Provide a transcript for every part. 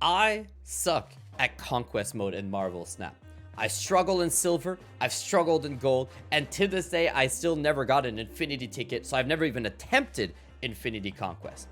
I suck at Conquest mode in Marvel Snap. I struggle in Silver, I've struggled in Gold, and to this day, I still never got an Infinity ticket, so I've never even attempted Infinity Conquest.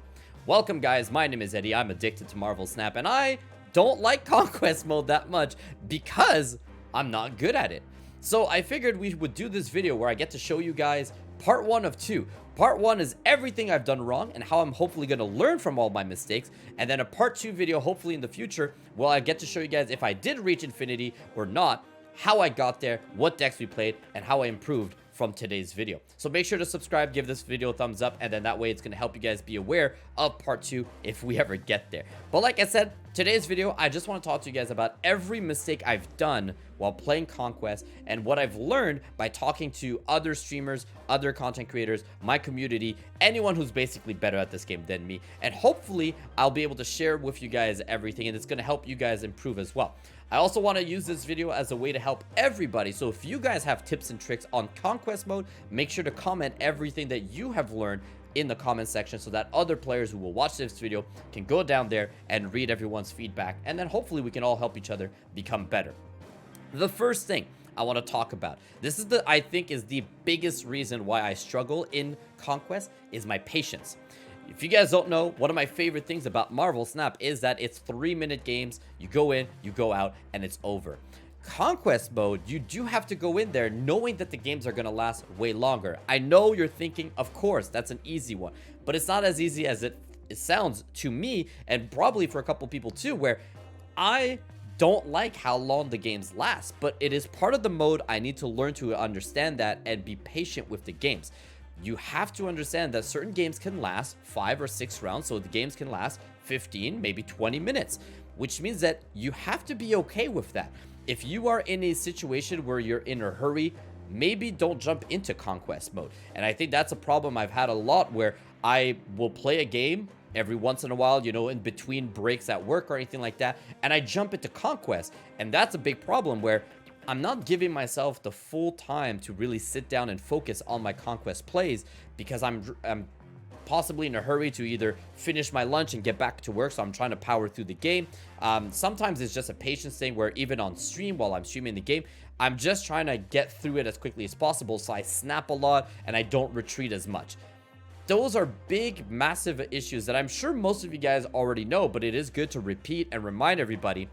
Welcome guys, my name is Eddie, I'm addicted to Marvel Snap, and I don't like Conquest mode that much because I'm not good at it. So I figured we would do this video where I get to show you guys part 1 of 2. Part 1 is everything I've done wrong and how I'm hopefully going to learn from all my mistakes. And then a part 2 video, hopefully in the future, where I get to show you guys if I did reach Infinity or not, how I got there, what decks we played, and how I improved from today's video. So make sure to subscribe, give this video a thumbs up, and then that way it's going to help you guys be aware of part 2 if we ever get there. But like I said, today's video, I just want to talk to you guys about every mistake I've done while playing Conquest and what I've learned by talking to other streamers, other content creators, my community, anyone who's basically better at this game than me. And hopefully I'll be able to share with you guys everything, and it's going to help you guys improve as well. I also want to use this video as a way to help everybody. So if you guys have tips and tricks on Conquest mode, make sure to comment everything that you have learned in the comment section so that other players who will watch this video can go down there and read everyone's feedback, and then hopefully we can all help each other become better. The first thing I want to talk about, this is I think is the biggest reason why I struggle in Conquest, is my patience. If you guys don't know, one of my favorite things about Marvel Snap is that it's 3-minute games. You go in, you go out, and it's over. Conquest mode, you do have to go in there knowing that the games are going to last way longer. I know you're thinking, of course, that's an easy one, but it's not as easy as it sounds to me, and probably for a couple people too, where I don't like how long the games last, but it is part of the mode. I need to learn to understand that and be patient with the games. You have to understand that certain games can last 5 or 6 rounds, so the games can last 15, maybe 20 minutes, which means that you have to be okay with that. If you are in a situation where you're in a hurry, maybe don't jump into Conquest mode. And I think that's a problem I've had a lot, where I will play a game every once in a while, you know, in between breaks at work or anything like that, and I jump into Conquest, and that's a big problem where I'm not giving myself the full time to really sit down and focus on my Conquest plays, because I'm possibly in a hurry to either finish my lunch and get back to work, so I'm trying to power through the game. Sometimes it's just a patience thing, where even on stream, while I'm streaming the game, I'm just trying to get through it as quickly as possible, so I snap a lot and I don't retreat as much. Those are big, massive issues that I'm sure most of you guys already know, but it is good to repeat and remind everybody.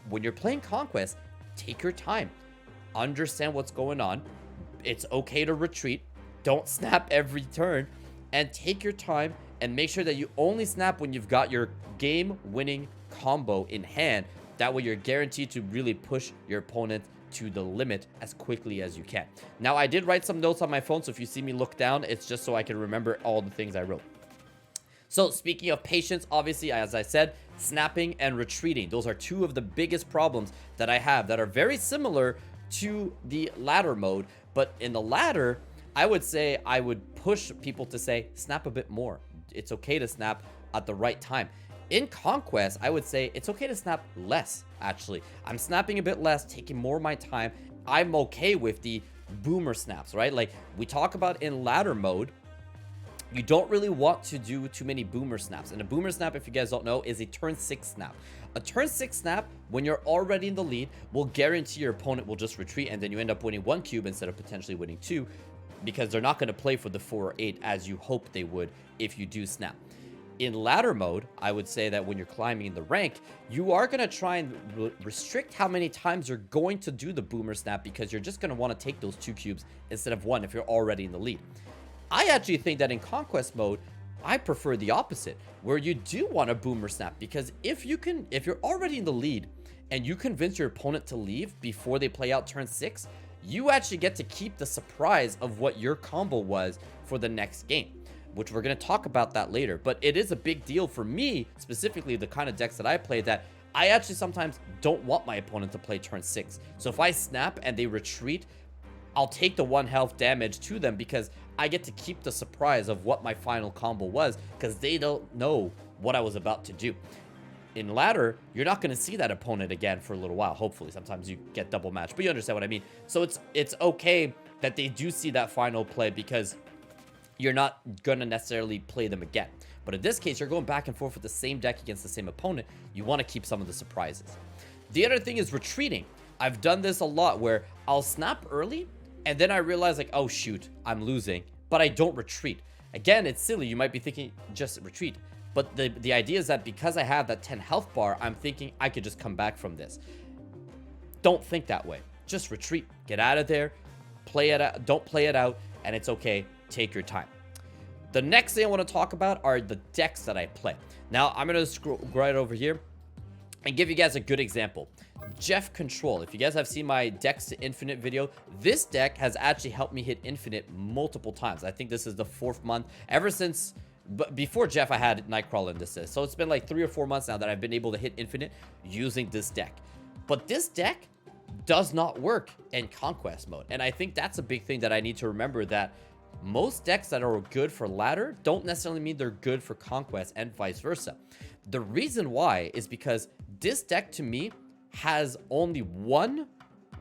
When you're playing Conquest, take your time. Understand what's going on. It's okay to retreat. Don't snap every turn, and take your time and make sure that you only snap when you've got your game-winning combo in hand. That way you're guaranteed to really push your opponent to the limit as quickly as you can. Now, I did write some notes on my phone, so if you see me look down, it's just so I can remember all the things I wrote. So speaking of patience, obviously, as I said, snapping and retreating, those are two of the biggest problems that I have that are very similar to the ladder mode. But in the ladder, I would say I would push people to say snap a bit more. It's okay to snap at the right time. In Conquest, I would say it's okay to snap less. Actually, I'm snapping a bit less, taking more of my time. I'm okay with the boomer snaps, right? Like we talk about in ladder mode, you don't really want to do too many boomer snaps. And a boomer snap, if you guys don't know, is a turn 6 snap. A turn 6 snap, when you're already in the lead, will guarantee your opponent will just retreat, and then you end up winning 1 cube instead of potentially winning 2, because they're not going to play for the 4 or 8 as you hope they would if you do snap. In ladder mode, I would say that when you're climbing in the rank, you are going to try and restrict how many times you're going to do the boomer snap, because you're just going to want to take those 2 cubes instead of 1 if you're already in the lead. I actually think that in Conquest mode, I prefer the opposite, where you do want a boomer snap, because if you're already in the lead and you convince your opponent to leave before they play out turn 6, you actually get to keep the surprise of what your combo was for the next game, which we're going to talk about that later. But it is a big deal for me, specifically the kind of decks that I play, that I actually sometimes don't want my opponent to play turn 6. So if I snap and they retreat, I'll take the 1 health damage to them, because I get to keep the surprise of what my final combo was, because they don't know what I was about to do. In ladder, you're not going to see that opponent again for a little while. Hopefully, sometimes you get double match, but you understand what I mean. So it's okay that they do see that final play, because you're not going to necessarily play them again. But in this case, you're going back and forth with the same deck against the same opponent. You want to keep some of the surprises. The other thing is retreating. I've done this a lot where I'll snap early and then I realize like, oh shoot, I'm losing, but I don't retreat. Again, it's silly. You might be thinking just retreat. But the idea is that because I have that 10 health bar, I'm thinking I could just come back from this. Don't think that way. Just retreat. Get out of there. Play it out. Don't play it out. And it's okay. Take your time. The next thing I want to talk about are the decks that I play. Now, I'm going to scroll right over here and give you guys a good example. Jeff Control. If you guys have seen my Decks to Infinite video, this deck has actually helped me hit Infinite multiple times. I think this is the 4th month. Ever since... But before Jeff, I had Nightcrawler in this. So it's been like 3 or 4 months now that I've been able to hit Infinite using this deck. But this deck does not work in Conquest mode. And I think that's a big thing that I need to remember, that most decks that are good for ladder don't necessarily mean they're good for Conquest, and vice versa. The reason why is because this deck to me has only one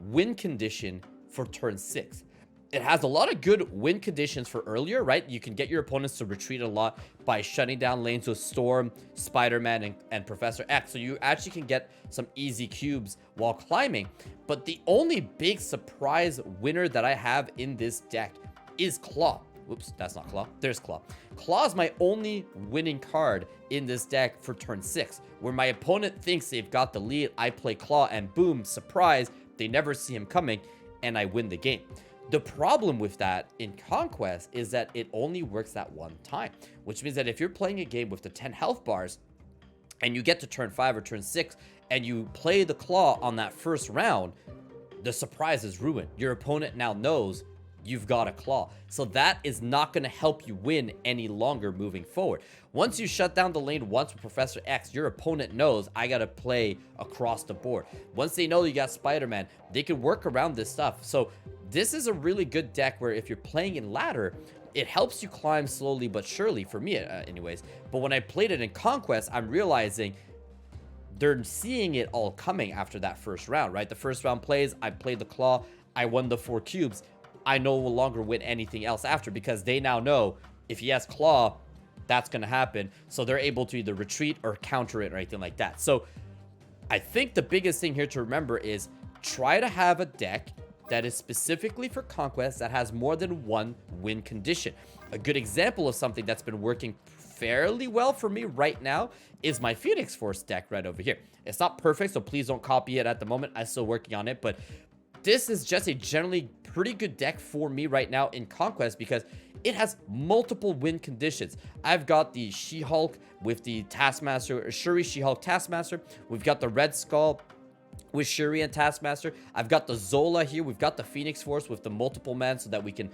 win condition for turn 6. It has a lot of good win conditions for earlier, right? You can get your opponents to retreat a lot by shutting down lanes with Storm, Spider-Man, and Professor X. So you actually can get some easy cubes while climbing. But the only big surprise winner that I have in this deck is Claw. Whoops, that's not Claw. There's Claw. Claw is my only winning card in this deck for turn 6. Where my opponent thinks they've got the lead, I play Claw, and boom, surprise, they never see him coming, and I win the game. The problem with that in Conquest is that it only works that one time, which means that if you're playing a game with the 10 health bars and you get to turn 5 or turn 6 and you play the Claw on that first round, the surprise is ruined. Your opponent now knows you've got a Claw. So that is not going to help you win any longer moving forward. Once you shut down the lane once with Professor X, your opponent knows I got to play across the board. Once they know you got Spider-Man, they can work around this stuff. So this is a really good deck where if you're playing in ladder, it helps you climb slowly but surely, for me anyways. But when I played it in Conquest, I'm realizing they're seeing it all coming after that first round, right? The first round plays, I played the Claw, I won the 4 cubes. I no longer win anything else after, because they now know if he has Claw, that's going to happen. So they're able to either retreat or counter it or anything like that. So I think the biggest thing here to remember is try to have a deck that is specifically for Conquest that has more than one win condition. A good example of something that's been working fairly well for me right now is my Phoenix Force deck right over here. It's not perfect, so please don't copy it at the moment. I'm still working on it, but this is just a generally pretty good deck for me right now in Conquest because it has multiple win conditions. I've got the She-Hulk with the Taskmaster, Shuri, She-Hulk, Taskmaster. We've got the Red Skull with Shuri and Taskmaster. I've got the Zola here. We've got the Phoenix Force with the multiple man so that we can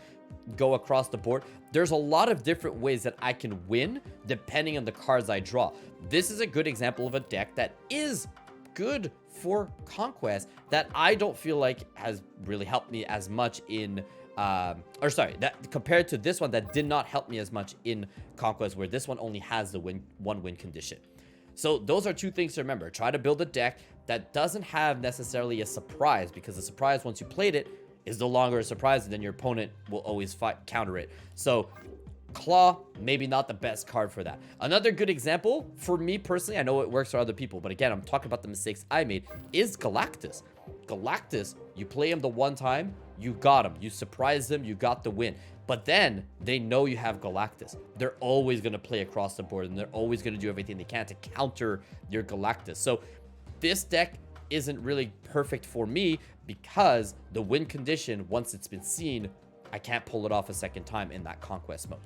go across the board. There's a lot of different ways that I can win depending on the cards I draw. This is a good example of a deck that is good for Conquest that I don't feel like has really helped me as much in that compared to this one that did not help me as much in Conquest, where this one only has the one win condition. So those are two things to remember. Try to build a deck that doesn't have necessarily a surprise, because the surprise, once you played it, is no longer a surprise, and then your opponent will always counter it. So Claw, maybe not the best card for that. Another good example for me personally, I know it works for other people, but again, I'm talking about the mistakes I made, is Galactus. Galactus, you play him the one time, you got him. You surprise them, you got the win. But then they know you have Galactus. They're always going to play across the board, and they're always going to do everything they can to counter your Galactus. So this deck isn't really perfect for me because the win condition, once it's been seen, I can't pull it off a second time in that Conquest mode.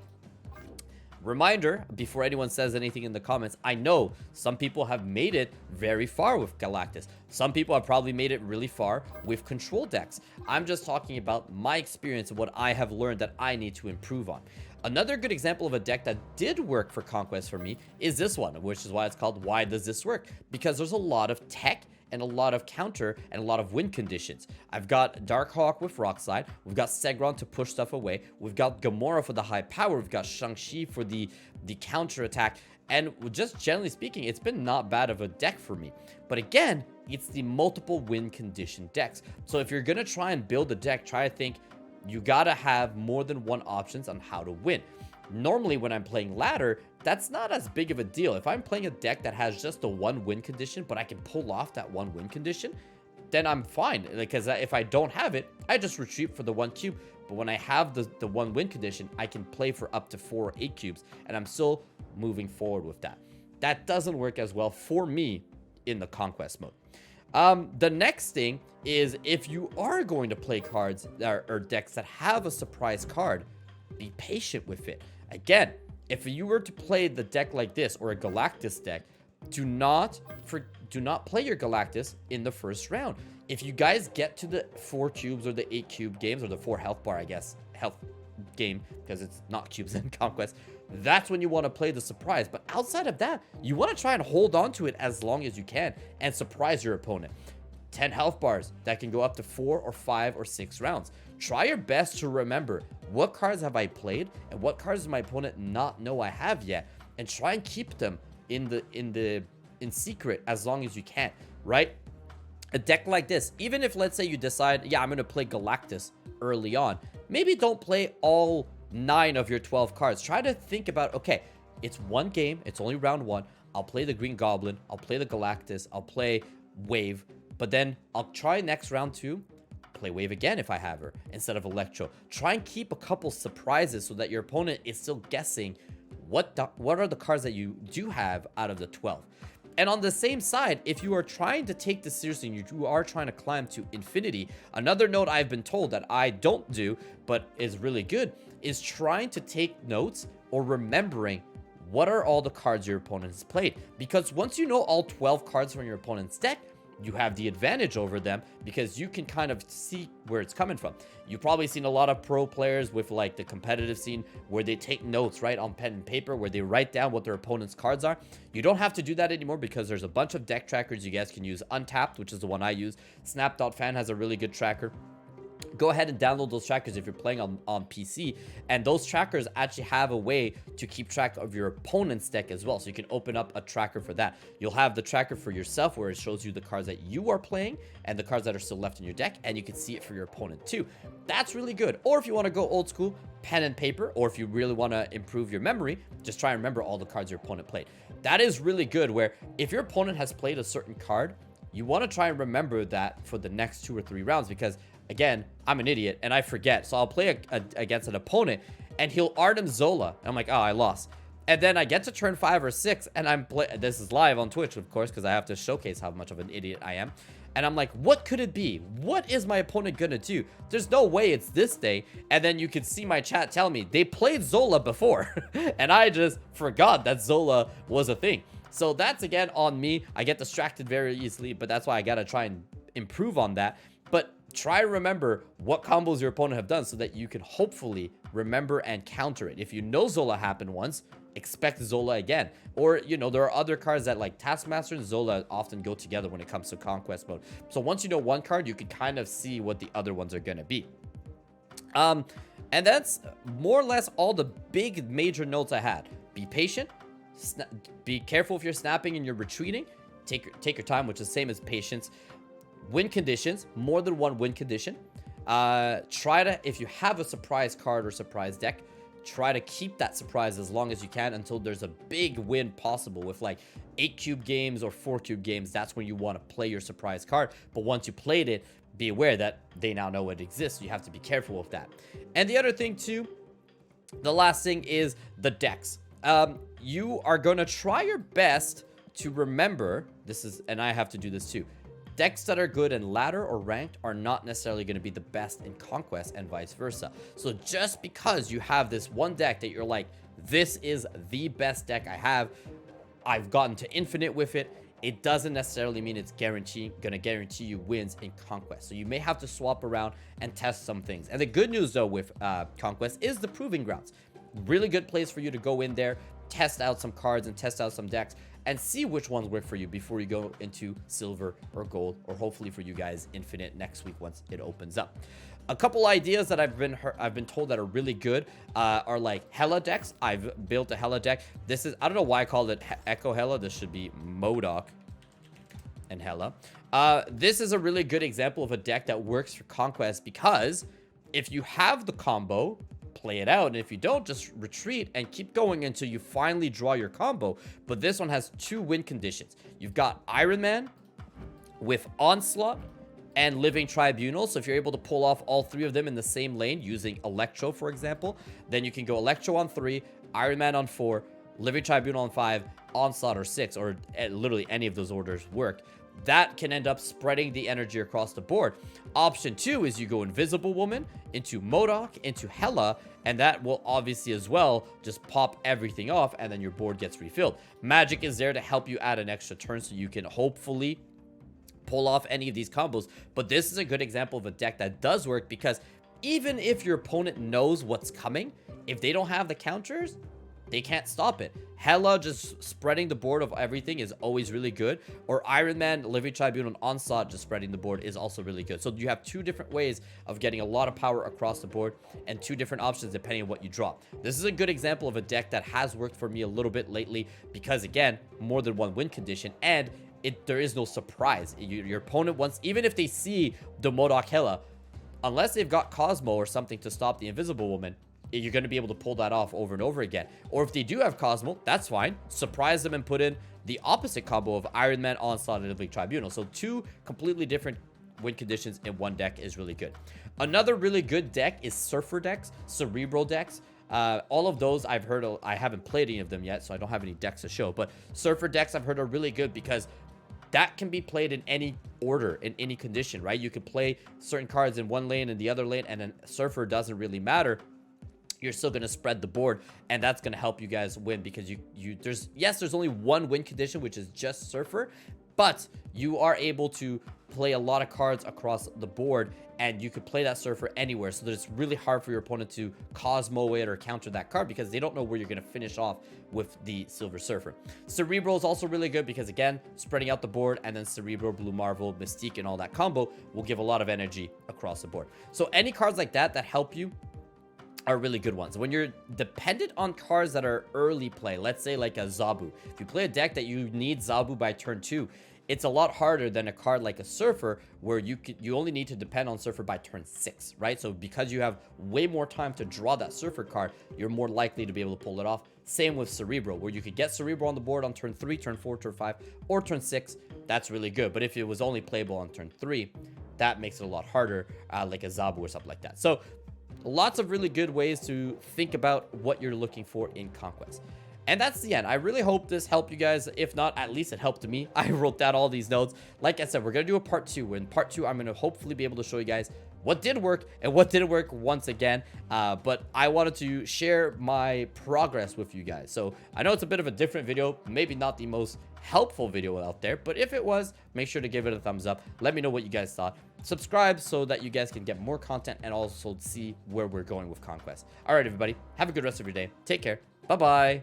Reminder, before anyone says anything in the comments, I know some people have made it very far with Galactus. Some people have probably made it really far with control decks. I'm just talking about my experience and what I have learned that I need to improve on. Another good example of a deck that did work for Conquest for me is this one, which is why it's called Why Does This Work? Because there's a lot of tech and a lot of counter and a lot of win conditions. I've got Darkhawk with Rockslide. We've got Segron to push stuff away. We've got Gamora for the high power. We've got Shang-Chi for the counter attack. And just generally speaking, it's been not bad of a deck for me. But again, it's the multiple win condition decks. So if you're going to try and build a deck, try to think you got to have more than one options on how to win. Normally, when I'm playing ladder, that's not as big of a deal. If I'm playing a deck that has just a 1 win condition, but I can pull off that 1 win condition, then I'm fine. Because if I don't have it, I just retreat for the 1 cube. But when I have the 1 win condition, I can play for up to 4 or 8 cubes, and I'm still moving forward with that. That doesn't work as well for me in the Conquest mode. The next thing is, if you are going to play cards or decks that have a surprise card, be patient with it. Again, if you were to play the deck like this, or a Galactus deck, do not play your Galactus in the first round. If you guys get to the 4 cubes or the 8 cube games, or the 4 health bar, I guess, health game, because it's not cubes in Conquest, that's when you want to play the surprise. But outside of that, you want to try and hold on to it as long as you can and surprise your opponent. 10 health bars that can go up to 4 or 5 or 6 rounds. Try your best to remember, what cards have I played and what cards does my opponent not know I have yet, and try and keep them in secret as long as you can, right? A deck like this, even if, let's say, you decide, yeah, I'm going to play Galactus early on, maybe don't play all 9 of your 12 cards. Try to think about, okay, it's 1 game, it's only round 1, I'll play the Green Goblin, I'll play the Galactus, I'll play Wave, but then I'll try next round 2, play Wave again if I have her, instead of Electro. Try and keep a couple surprises so that your opponent is still guessing what are the cards that you do have out of the 12. And on the same side, if you are trying to take this seriously and you are trying to climb to infinity, another note I've been told that I don't do, but is really good, is trying to take notes or remembering what are all the cards your opponent has played. Because once you know all 12 cards from your opponent's deck, you have the advantage over them, because you can kind of see where it's coming from. You've probably seen a lot of pro players with like the competitive scene where they take notes, right, on pen and paper, where they write down what their opponent's cards are. You don't have to do that anymore, because there's a bunch of deck trackers you guys can use. Untapped, which is the one I use. Snap.fan has a really good tracker. Go ahead and download those trackers if you're playing on PC, and those trackers actually have a way to keep track of your opponent's deck as well, so you can open up a tracker for that. You'll have the tracker for yourself where it shows you the cards that you are playing and the cards that are still left in your deck, and you can see it for your opponent too. That's really good. Or if you want to go old school, pen and paper, or if you really want to improve your memory, just try and remember all the cards your opponent played. That is really good, where if your opponent has played a certain card, you want to try and remember that for the next 2 or 3 rounds, because again, I'm an idiot and I forget. So I'll play against an opponent and he'll Artem Zola. And I'm like, oh, I lost. And then I get to turn 5 or 6 and this is live on Twitch, of course, because I have to showcase how much of an idiot I am. And I'm like, what could it be? What is my opponent gonna do? There's no way it's this day. And then you can see my chat tell me they played Zola before. And I just forgot that Zola was a thing. So that's, again, on me. I get distracted very easily, but that's why I gotta try and improve on that. But try to remember what combos your opponent have done so that you can hopefully remember and counter it. If you know Zola happened once, expect Zola again. Or, you know, there are other cards that, like Taskmaster and Zola, often go together when it comes to Conquest mode. So once you know one card, you can kind of see what the other ones are going to be. And that's more or less all the big major notes I had. Be patient. Be careful if you're snapping and you're retreating. Take your time, which is the same as patience. Win conditions, more than 1 win condition. Try to, if you have a surprise card or surprise deck, try to keep that surprise as long as you can until there's a big win possible. With like 8 cube games or 4 cube games, that's when you want to play your surprise card. But once you played it, be aware that they now know it exists. You have to be careful with that. And the other thing too, the last thing is the decks. You are going to try your best to remember, this is, and I have to do this too, decks that are good in ladder or ranked are not necessarily going to be the best in Conquest, and vice versa. So just because you have this one deck that you're like, this is the best deck I have, I've gotten to infinite with it, it doesn't necessarily mean it's going to guarantee you wins in Conquest. So you may have to swap around and test some things. And the good news though with Conquest is the proving grounds. Really good place for you to go in there, test out some cards and test out some decks, and see which ones work for you before you go into silver or gold, or hopefully for you guys infinite next week once it opens up. A couple ideas that I've been told that are really good are like Hela decks. I've built a Hela deck. This is, I don't know why I called it Echo Hela. This should be Modok and Hela. This is a really good example of a deck that works for Conquest, because if you have the combo play it out. And if you don't, just retreat and keep going until you finally draw your combo. But this one has 2 win conditions. You've got Iron Man with Onslaught and Living Tribunal. So if you're able to pull off all 3 of them in the same lane using Electro, for example, then you can go Electro on 3, Iron Man on 4, Living Tribunal on 5, Onslaught or 6, or literally any of those orders work. That can end up spreading the energy across the board. Option 2 is you go Invisible Woman into MODOK, into Hela, and that will obviously as well just pop everything off, and then your board gets refilled. Magic is there to help you add an extra turn so you can hopefully pull off any of these combos. But this is a good example of a deck that does work, because even if your opponent knows what's coming, if they don't have the counters, they can't stop it. Hela just spreading the board of everything is always really good. Or Iron Man, Living Tribunal, and Onslaught just spreading the board is also really good. So you have 2 different ways of getting a lot of power across the board, and 2 different options depending on what you draw. This is a good example of a deck that has worked for me a little bit lately, because again, more than 1 win condition, and there is no surprise. Your opponent wants, even if they see the MODOK Hela, unless they've got Cosmo or something to stop the Invisible Woman, you're going to be able to pull that off over and over again. Or if they do have Cosmo, that's fine. Surprise them and put in the opposite combo of Iron Man, Onslaught, and Living Tribunal. So 2 completely different win conditions in 1 deck is really good. Another really good deck is Surfer decks, Cerebral decks. All of those I've heard of. I haven't played any of them yet, so I don't have any decks to show. But Surfer decks I've heard are really good, because that can be played in any order, in any condition, right? You could play certain cards in one lane and the other lane, and then Surfer doesn't really matter. You're still going to spread the board, and that's going to help you guys win, because there's only 1 win condition, which is just Surfer, but you are able to play a lot of cards across the board, and you could play that Surfer anywhere. So that it's really hard for your opponent to Cosmo it or counter that card, because they don't know where you're going to finish off with the Silver Surfer. Cerebral is also really good, because again, spreading out the board, and then Cerebral, Blue Marvel, Mystique, and all that combo will give a lot of energy across the board. So any cards like that help you are really good ones. When you're dependent on cards that are early play, let's say like a Zabu. If you play a deck that you need Zabu by turn 2, it's a lot harder than a card like a Surfer, where you only need to depend on Surfer by turn 6, right? So because you have way more time to draw that Surfer card, you're more likely to be able to pull it off. Same with Cerebral, where you could get Cerebral on the board on turn 3, turn 4, turn 5, or turn 6. That's really good. But if it was only playable on turn 3, that makes it a lot harder, like a Zabu or something like that. So lots of really good ways to think about what you're looking for in Conquest. And that's the end. I really hope this helped you guys. If not, at least it helped me. I wrote down all these notes. Like I said, we're going to do a part 2. In part 2, I'm going to hopefully be able to show you guys what did work and what didn't work once again. But I wanted to share my progress with you guys. So I know it's a bit of a different video, maybe not the most helpful video out there, but if it was, make sure to give it a thumbs up. Let me know what you guys thought. Subscribe so that you guys can get more content and also see where we're going with Conquest. All right, everybody, have a good rest of your day. Take care. Bye-bye.